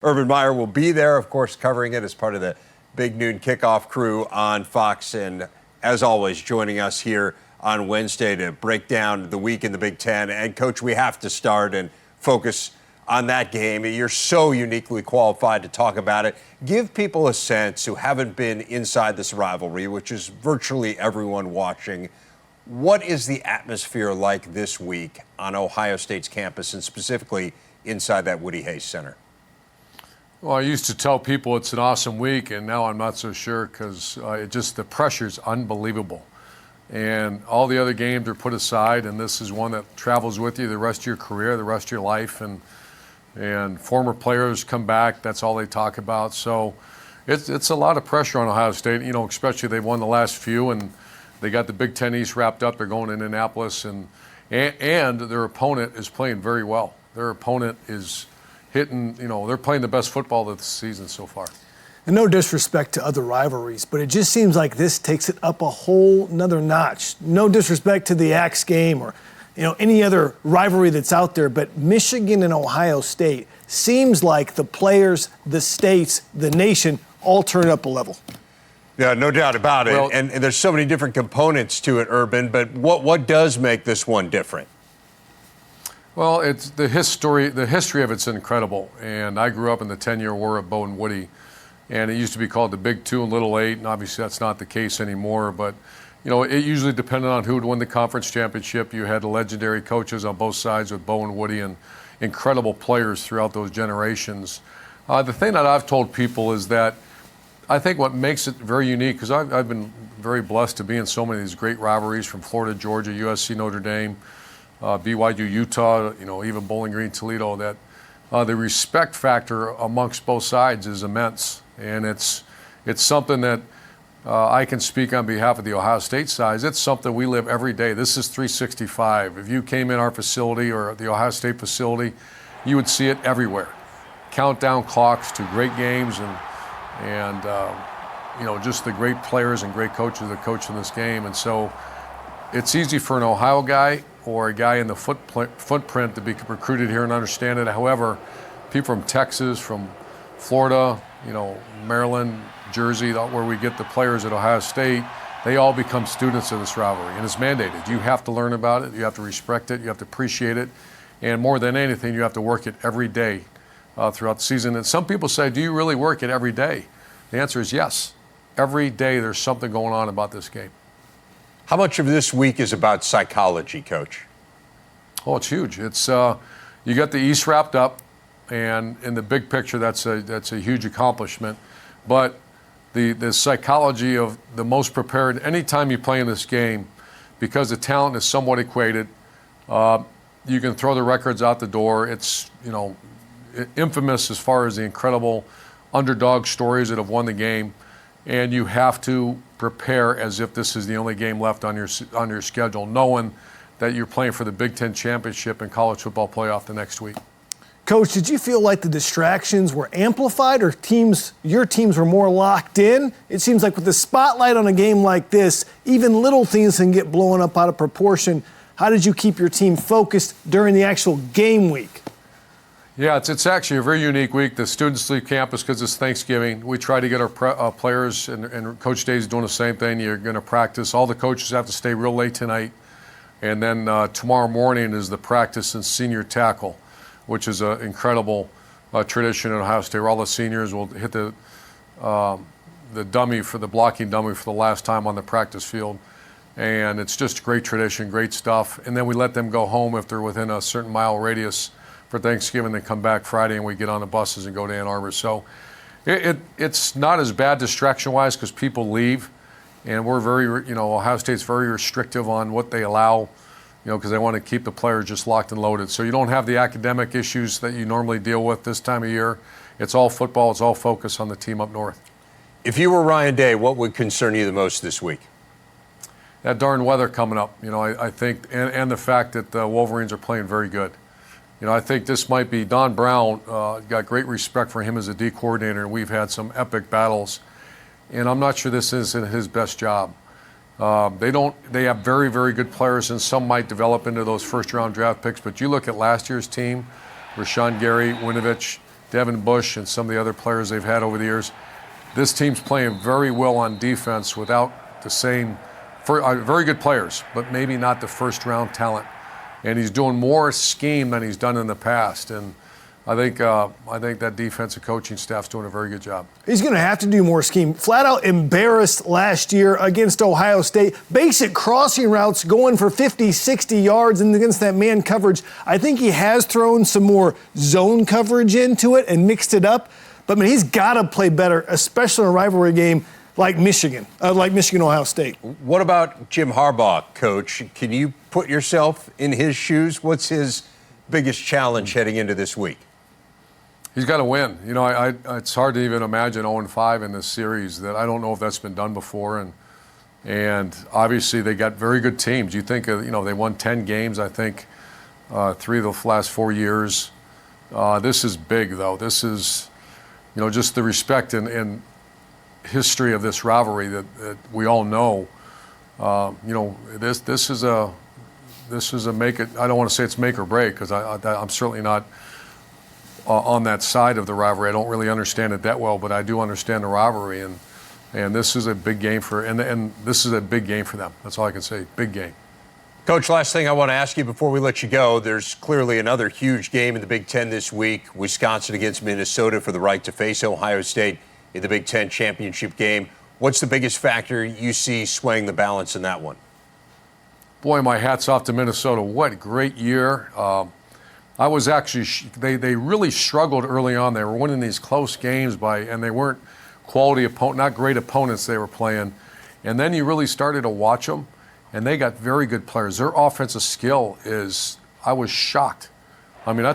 Urban Meyer will be there, of course, covering it as part of the Big Noon Kickoff crew on Fox. And as always, joining us here on Wednesday to break down the week in the Big Ten. And, Coach, we have to start and focus on that game. You're so uniquely qualified to talk about it. Give people a sense who haven't been inside this rivalry, which is virtually everyone watching. What is the atmosphere like this week on Ohio State's campus and specifically inside that Woody Hayes Center? Well, I used to tell people it's an awesome week, and now I'm not so sure because the pressure's unbelievable. And all the other games are put aside, and this is one that travels with you the rest of your career, the rest of your life. And former players come back. That's all they talk about. So it's a lot of pressure on Ohio State, especially they've won the last few, and they got the Big Ten East wrapped up. They're going to Indianapolis, and their opponent is playing very well. Their opponent is hitting, they're playing the best football of the season so far. And no disrespect to other rivalries, but it just seems like this takes it up a whole nother notch. No disrespect to the Axe game or, any other rivalry that's out there, but Michigan and Ohio State seems like the players, the states, the nation all turn up a level. Yeah, no doubt about it. Well, and there's so many different components to it, Urban, but what does make this one different? Well, it's the history of it's incredible. And I grew up in the 10-year war at Bo and Woody, and it used to be called the Big Two and Little Eight, and obviously that's not the case anymore. But, it usually depended on who would win the conference championship. You had legendary coaches on both sides with Bo and Woody and incredible players throughout those generations. The thing that I've told people is that I think what makes it very unique, because I've been very blessed to be in so many of these great rivalries from Florida, Georgia, USC, Notre Dame, BYU, Utah, even Bowling Green, Toledo, that the respect factor amongst both sides is immense. And it's something that I can speak on behalf of the Ohio State side. It's something we live every day. This is 365. If you came in our facility or the Ohio State facility, you would see it everywhere. Countdown clocks to great games and just the great players and great coaches that coach in this game. And so it's easy for an Ohio guy or a guy in the footprint to be recruited here and understand it. However, people from Texas, from Florida, Maryland, Jersey, where we get the players at Ohio State, they all become students of this rivalry, and it's mandated. You have to learn about it, you have to respect it, you have to appreciate it, and more than anything, you have to work it every day throughout the season. And some people say, do you really work it every day? The answer is yes. Every day there's something going on about this game. How much of this week is about psychology, Coach? Oh, it's huge. It's you got the East wrapped up, and in the big picture, that's a huge accomplishment. But the psychology of the most prepared, anytime you play in this game, because the talent is somewhat equated, you can throw the records out the door. It's infamous as far as the incredible underdog stories that have won the game, and you have to prepare as if this is the only game left on your schedule, knowing that you're playing for the Big Ten championship and college football playoff the next week. Coach, did you feel like the distractions were amplified or your teams were more locked in? It seems like with the spotlight on a game like this, even little things can get blown up out of proportion. How did you keep your team focused during the actual game week? Yeah, it's actually a very unique week. The students leave campus because it's Thanksgiving. We try to get our players, and Coach Day's doing the same thing. You're going to practice. All the coaches have to stay real late tonight. And then tomorrow morning is the practice and senior tackle, which is an incredible tradition at Ohio State, where all the seniors will hit the dummy, for the blocking dummy, for the last time on the practice field. And it's just a great tradition, great stuff. And then we let them go home if they're within a certain mile radius for Thanksgiving. They come back Friday, and we get on the buses and go to Ann Arbor. So it's not as bad distraction-wise because people leave. And we're Ohio State's very restrictive on what they allow, because they want to keep the players just locked and loaded. So you don't have the academic issues that you normally deal with this time of year. It's all football. It's all focus on the team up north. If you were Ryan Day, what would concern you the most this week? That darn weather coming up, I think, and the fact that the Wolverines are playing very good. I think this might be Don Brown. Got great respect for him as a D coordinator, and we've had some epic battles. And I'm not sure this isn't his best job. They have very, very good players, and some might develop into those first-round draft picks. But you look at last year's team, Rashawn Gary, Winovich, Devin Bush and some of the other players they've had over the years. This team's playing very well on defense without the same, very good players, but maybe not the first-round talent. And he's doing more scheme than he's done in the past. And I think that defensive coaching staff's doing a very good job. He's going to have to do more scheme. Flat out embarrassed last year against Ohio State. Basic crossing routes going for 50, 60 yards, and against that man coverage. I think he has thrown some more zone coverage into it and mixed it up. But, I mean, he's got to play better, especially in a rivalry game like Michigan-Ohio State. What about Jim Harbaugh, Coach? Can you put yourself in his shoes? What's his biggest challenge heading into this week? He's got to win. You know, it's hard to even imagine 0-5 in this series. That I don't know if that's been done before. And obviously they got very good teams. You think, they won 10 games, I think, 3 of the last 4 years. This is big, though. This is, just the respect and history of this rivalry that we all know. This is a make it. I don't want to say it's make or break because I'm certainly not on that side of the rivalry. I don't really understand it that well, but I do understand the rivalry, and this is a big game and this is a big game for them. That's all I can say. Big game. Coach, last thing I want to ask you before we let you go, there's clearly another huge game in the Big Ten this week, Wisconsin against Minnesota for the right to face Ohio State in the Big Ten championship game. What's the biggest factor you see swaying the balance in that one? Boy, my hat's off to Minnesota. What a great year. I was actually, they really struggled early on. They were winning these close games and they weren't quality not great opponents they were playing. And then you really started to watch them, and they got very good players. Their offensive skill I was shocked. I mean, I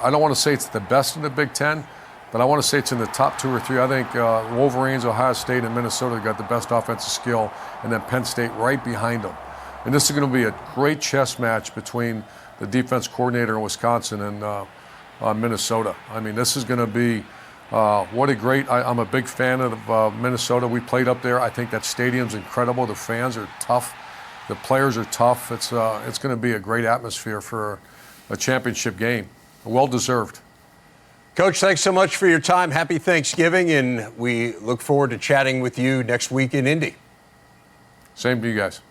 don't want to say it's the best in the Big Ten, but I want to say it's in the top 2 or 3. I think Wolverines, Ohio State, and Minnesota got the best offensive skill, and then Penn State right behind them. And this is going to be a great chess match between the defense coordinator in Wisconsin and Minnesota. I mean, this is going to be what a great. I'm a big fan of Minnesota. We played up there. I think that stadium's incredible. The fans are tough. The players are tough. It's going to be a great atmosphere for a championship game. Well deserved. Coach, thanks so much for your time. Happy Thanksgiving, and we look forward to chatting with you next week in Indy. Same to you guys.